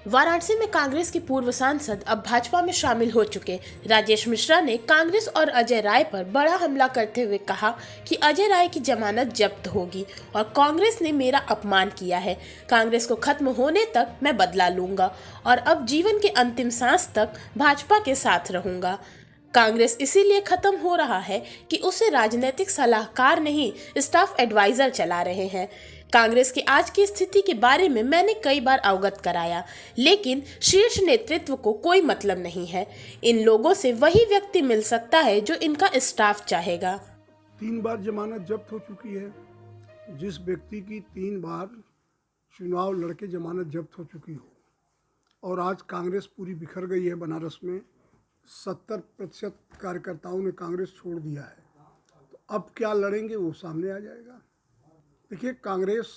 वाराणसी में कांग्रेस के पूर्व सांसद अब भाजपा में शामिल हो चुके राजेश मिश्रा ने कांग्रेस और अजय राय पर बड़ा हमला करते हुए कहा कि अजय राय की जमानत जब्त होगी और कांग्रेस ने मेरा अपमान किया है। कांग्रेस को खत्म होने तक मैं बदला लूंगा और अब जीवन के अंतिम सांस तक भाजपा के साथ रहूंगा। कांग्रेस इसीलिए खत्म हो रहा है कि उसे राजनीतिक सलाहकार नहीं, स्टाफ एडवाइजर चला रहे हैं। कांग्रेस की आज की स्थिति के बारे में मैंने कई बार अवगत कराया, लेकिन शीर्ष नेतृत्व को कोई मतलब नहीं है। इन लोगों से वही व्यक्ति मिल सकता है जो इनका स्टाफ चाहेगा। 3 बार जमानत जब्त हो चुकी है। जिस व्यक्ति की 3 बार चुनाव लड़के जमानत जब्त हो चुकी हो और आज कांग्रेस पूरी बिखर गई है। बनारस में 70% कार्यकर्ताओं ने कांग्रेस छोड़ दिया है, तो अब क्या लड़ेंगे वो सामने आ जाएगा। देखिए, कांग्रेस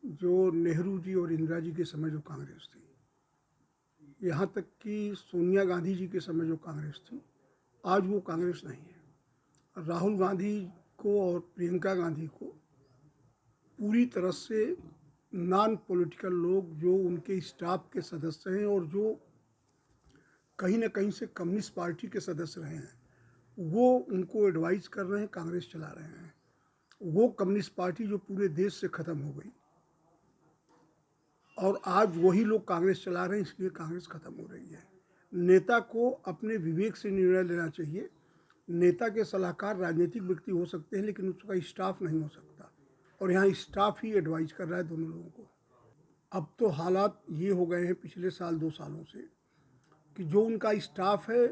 जो नेहरू जी और इंदिरा जी के समय जो कांग्रेस थी, यहाँ तक कि सोनिया गांधी जी के समय जो कांग्रेस थी, आज वो कांग्रेस नहीं है। राहुल गांधी को और प्रियंका गांधी को पूरी तरह से नॉन पॉलिटिकल लोग जो उनके स्टाफ के सदस्य हैं और जो कहीं ना कहीं से कम्युनिस्ट पार्टी के सदस्य रहे हैं, वो उनको एडवाइस कर रहे हैं, कांग्रेस चला रहे हैं। वो कम्युनिस्ट पार्टी जो पूरे देश से ख़त्म हो गई और आज वही लोग कांग्रेस चला रहे हैं, इसलिए कांग्रेस ख़त्म हो रही है। नेता को अपने विवेक से निर्णय लेना चाहिए। नेता के सलाहकार राजनीतिक व्यक्ति हो सकते हैं, लेकिन उसका स्टाफ नहीं हो सकता, और यहाँ स्टाफ ही एडवाइस कर रहा है दोनों लोगों को। अब तो हालात ये हो गए हैं पिछले साल 2 सालों से कि जो उनका स्टाफ है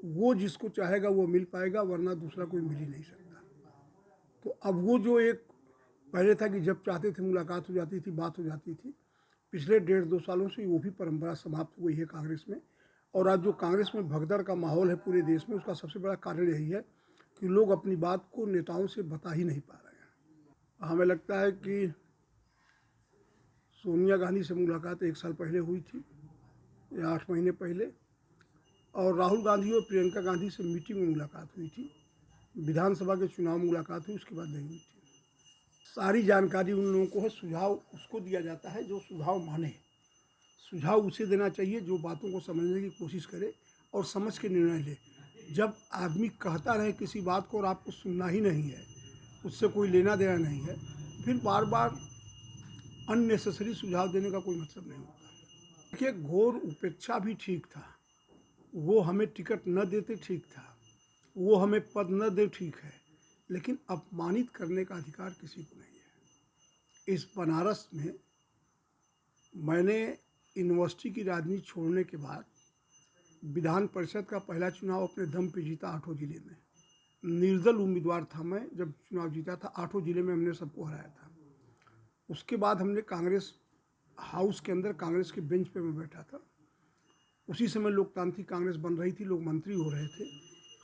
वो जिसको चाहेगा वो मिल पाएगा, वरना दूसरा कोई मिल ही नहीं सकता। तो अब वो जो एक पहले था कि जब चाहते थे मुलाकात हो जाती थी, बात हो जाती थी, पिछले 1.5-2 सालों से वो भी परंपरा समाप्त हुई है कांग्रेस में। और आज जो कांग्रेस में भगदड़ का माहौल है पूरे देश में, उसका सबसे बड़ा कारण यही है कि लोग अपनी बात को नेताओं से बता ही नहीं पा रहे हैं। हमें लगता है कि सोनिया गांधी से मुलाकात 1 साल पहले हुई थी या 8 महीने पहले, और राहुल गांधी और प्रियंका गांधी से मीटिंग में मुलाकात हुई थी। विधानसभा के चुनाव में मुलाकात हुई, उसके बाद नहीं हुई थी। सारी जानकारी उन लोगों को है। सुझाव उसको दिया जाता है जो सुझाव माने। सुझाव उसे देना चाहिए जो बातों को समझने की कोशिश करे और समझ के निर्णय ले। जब आदमी कहता रहे किसी बात को और आपको सुनना ही नहीं है, उससे कोई लेना देना नहीं है, फिर बार बार अननेसेसरी सुझाव देने का कोई मतलब नहीं होता। देखिए, घोर उपेक्षा भी ठीक था। वो हमें टिकट न देते ठीक था, वो हमें पद न दे ठीक है, लेकिन अपमानित करने का अधिकार किसी को नहीं है। इस बनारस में मैंने यूनिवर्सिटी की राजनीति छोड़ने के बाद विधान परिषद का पहला चुनाव अपने दम पे जीता 8 जिले में। निर्दल उम्मीदवार था मैं, जब चुनाव जीता था 8 जिले में हमने सबको हराया था। उसके बाद हमने कांग्रेस हाउस के अंदर कांग्रेस के बेंच पे मैं बैठा था। उसी समय लोकतांत्रिक कांग्रेस बन रही थी, लोग मंत्री हो रहे थे।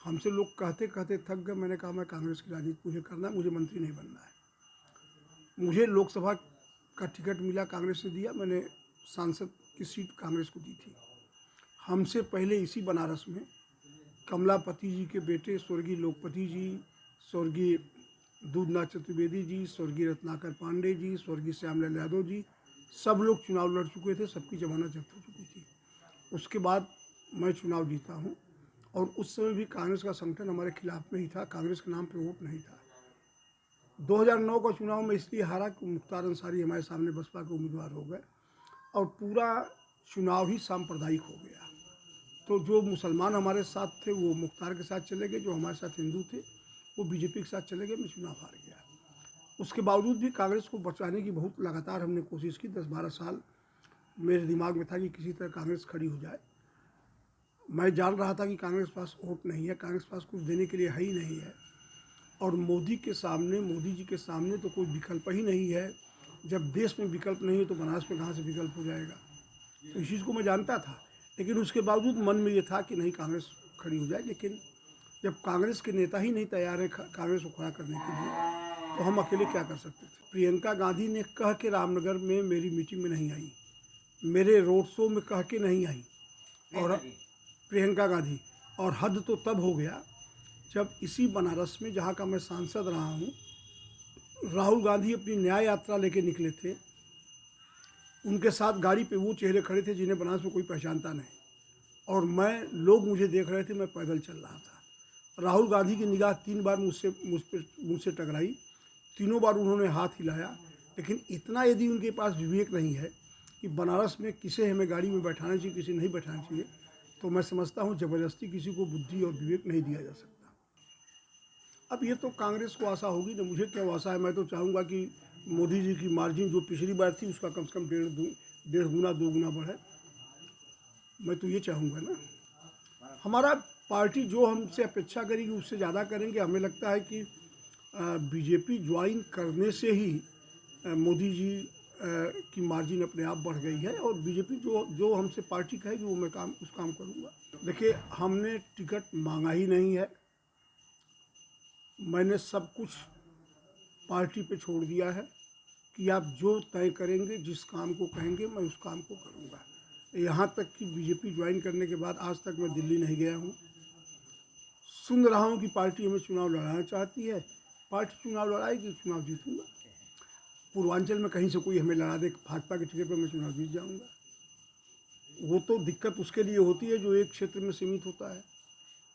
हमसे लोग कहते कहते थक गए। मैंने कहा मैं कांग्रेस की राजनीति मुझे करना है, मुझे मंत्री नहीं बनना है। मुझे लोकसभा का टिकट मिला, कांग्रेस ने दिया, मैंने सांसद की सीट कांग्रेस को दी थी। हमसे पहले इसी बनारस में कमलापति जी के बेटे स्वर्गीय लोकपति जी, स्वर्गीय दूधनाथ चतुर्वेदी जी, स्वर्गीय रत्नाकर पांडे जी, स्वर्गीय श्यामलाल यादव जी, सब लोग चुनाव लड़ चुके थे, सबकी जमानत जब्त हो चुकी थी। उसके बाद मैं चुनाव जीता हूँ, और उस समय भी कांग्रेस का संगठन हमारे खिलाफ में ही था, कांग्रेस के नाम पे वोट नहीं था। 2009 का चुनाव में इसलिए हारा कि मुख्तार अंसारी हमारे सामने बसपा के उम्मीदवार हो गए और पूरा चुनाव ही सांप्रदायिक हो गया। तो जो मुसलमान हमारे साथ थे वो मुख्तार के साथ चले गए, जो हमारे साथ हिंदू थे वो बीजेपी के साथ चले गए, मैं चुनाव हार गया। उसके बावजूद भी कांग्रेस को बचाने की बहुत लगातार हमने कोशिश की। 10-12 साल मेरे दिमाग में था कि किसी तरह कांग्रेस खड़ी हो जाए। मैं जान रहा था कि कांग्रेस पास वोट नहीं है, कांग्रेस पास कुछ देने के लिए है ही नहीं है, और मोदी जी के सामने तो कोई विकल्प ही नहीं है। जब देश में विकल्प नहीं है तो बनारस में कहाँ से विकल्प हो जाएगा। तो इस चीज़ को मैं जानता था, लेकिन उसके बावजूद मन में ये था कि नहीं, कांग्रेस खड़ी हो जाए। लेकिन जब कांग्रेस के नेता ही नहीं तैयार है कांग्रेस को खड़ा करने के लिए, तो हम अकेले क्या कर सकते थे। प्रियंका गांधी ने कह के रामनगर में मेरी मीटिंग में नहीं आई, मेरे रोड शो में कह के नहीं आई, और प्रियंका गांधी, और हद तो तब हो गया जब इसी बनारस में, जहाँ का मैं सांसद रहा हूँ, राहुल गांधी अपनी न्याय यात्रा लेके निकले थे उनके साथ गाड़ी पे वो चेहरे खड़े थे जिन्हें बनारस में कोई पहचानता नहीं, और लोग मुझे देख रहे थे, मैं पैदल चल रहा था। राहुल गांधी की निगाह 3 बार मुझसे टकराई, तीनों बार उन्होंने हाथ हिलाया, लेकिन इतना यदि उनके पास विवेक नहीं है कि बनारस में किसे हमें गाड़ी में बैठाना चाहिए, किसे नहीं बैठाना चाहिए, तो मैं समझता हूँ ज़बरदस्ती किसी को बुद्धि और विवेक नहीं दिया जा सकता। अब ये तो कांग्रेस को आशा होगी ना, मुझे क्या आशा है। मैं तो चाहूँगा कि मोदी जी की मार्जिन जो पिछली बार थी उसका कम से कम डेढ़ गुना 2 गुना बढ़े। मैं तो ये चाहूँगा ना। हमारा पार्टी जो हमसे अपेक्षा करेगी उससे ज़्यादा करेंगे। हमें लगता है कि बीजेपी ज्वाइन करने से ही मोदी जी की मार्जिन अपने आप बढ़ गई है, और बीजेपी जो हमसे पार्टी कहेगी वो मैं उस काम करूँगा। देखिए, हमने टिकट मांगा ही नहीं है। मैंने सब कुछ पार्टी पे छोड़ दिया है कि आप जो तय करेंगे, जिस काम को कहेंगे, मैं उस काम को करूँगा। यहाँ तक कि बीजेपी ज्वाइन करने के बाद आज तक मैं दिल्ली नहीं गया हूँ। सुन रहा हूँ कि पार्टी हमें चुनाव लड़ाना चाहती है। पार्टी चुनाव लड़ाएगी, चुनाव जीतूँगा। पूर्वांचल में कहीं से कोई हमें लड़ा दे भाजपा के टिकट पर, मैं चुनाव जीत जाऊँगा। वो तो दिक्कत उसके लिए होती है जो एक क्षेत्र में सीमित होता है।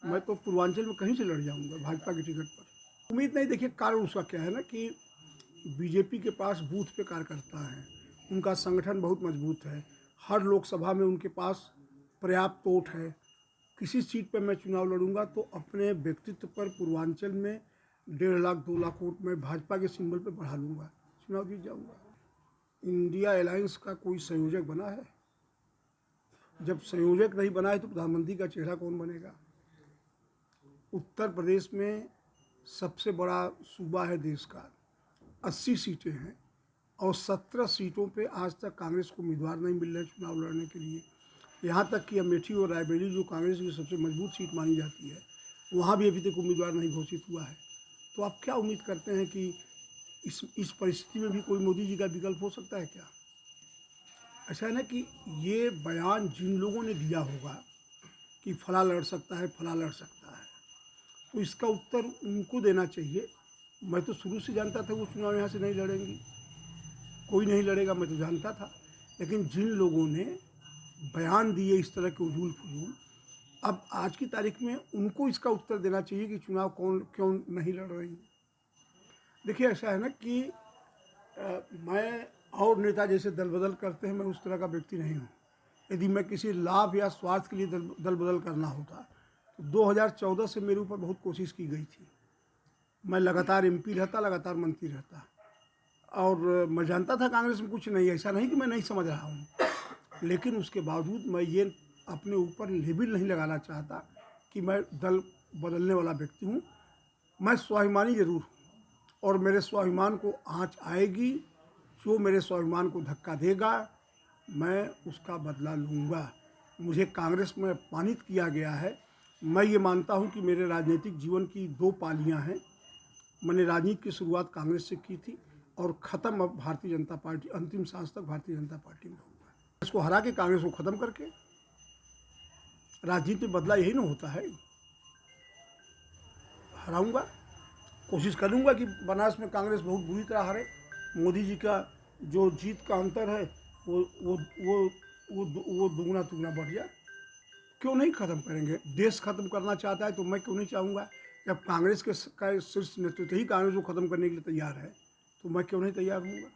मैं तो पूर्वांचल में कहीं से लड़ जाऊँगा भाजपा के टिकट पर। उम्मीद नहीं। देखिए, कारण उसका क्या है ना कि बीजेपी के पास बूथ पे कार्यकर्ता हैं, उनका संगठन बहुत मजबूत है, हर लोकसभा में उनके पास पर्याप्त वोट है। किसी सीट पर मैं चुनाव लड़ूंगा तो अपने व्यक्तित्व पर पूर्वांचल में 1.5 लाख 2 लाख वोट मैं भाजपा के सिंबल पर बढ़ा लूँगा, चुनाव जीत जाऊँगा। इंडिया अलायंस का कोई संयोजक बना है? जब संयोजक नहीं बना है तो प्रधानमंत्री का चेहरा कौन बनेगा? उत्तर प्रदेश में सबसे बड़ा सूबा है देश का, 80 सीटें हैं, और 17 सीटों पे आज तक कांग्रेस को उम्मीदवार नहीं मिल रहे चुनाव लड़ने के लिए। यहाँ तक कि अमेठी और रायबरेली जो कांग्रेस की सबसे मजबूत सीट मानी जाती है, वहाँ भी अभी तक उम्मीदवार नहीं घोषित हुआ है। तो आप क्या उम्मीद करते हैं कि इस परिस्थिति में भी कोई मोदी जी का विकल्प हो सकता है क्या? ऐसा है ना कि ये बयान जिन लोगों ने दिया होगा कि फला लड़ सकता है, फला लड़ सकता है, तो इसका उत्तर उनको देना चाहिए। मैं तो शुरू से जानता था वो चुनाव यहाँ से नहीं लड़ेंगी, कोई नहीं लड़ेगा, मैं तो जानता था। लेकिन जिन लोगों ने बयान दिए इस तरह के उजूल फजूल, अब आज की तारीख में उनको इसका उत्तर देना चाहिए कि चुनाव क्यों नहीं लड़ रही। देखिए, ऐसा है ना कि मैं और नेता जैसे दल बदल करते हैं, मैं उस तरह का व्यक्ति नहीं हूँ। यदि मैं किसी लाभ या स्वार्थ के लिए दल बदल करना होता तो 2014 से मेरे ऊपर बहुत कोशिश की गई थी। मैं लगातार एमपी रहता, लगातार मंत्री रहता, और मैं जानता था कांग्रेस में कुछ नहीं। ऐसा नहीं कि मैं नहीं समझ रहा हूँ, लेकिन उसके बावजूद मैं ये अपने ऊपर लेबल नहीं लगाना चाहता कि मैं दल बदलने वाला व्यक्ति हूँ। मैं स्वाभिमानी जरूर हूँ, और मेरे स्वाभिमान को आँच आएगी। जो मेरे स्वाभिमान को धक्का देगा, मैं उसका बदला लूँगा। मुझे कांग्रेस में अपमानित किया गया है। मैं ये मानता हूँ कि मेरे राजनीतिक जीवन की 2 पालियाँ हैं। मैंने राजनीति की शुरुआत कांग्रेस से की थी, और ख़त्म अब भारतीय जनता पार्टी, अंतिम सांस तक भारतीय जनता पार्टी में होगा। इसको हरा के कांग्रेस को ख़त्म करके राजनीति में बदला यही ना होता है। हराऊंगा, कोशिश करूंगा कि बनारस में कांग्रेस बहुत बुरी तरह हारे। मोदी जी का जो जीत का अंतर है वो दुगना तुगना बढ़ जाए। क्यों नहीं ख़त्म करेंगे? देश ख़त्म करना चाहता है तो मैं क्यों नहीं चाहूँगा? जब कांग्रेस का शीर्ष नेतृत्व ही कांग्रेस को ख़त्म करने के लिए तैयार है, तो मैं क्यों नहीं तैयार हूँगा?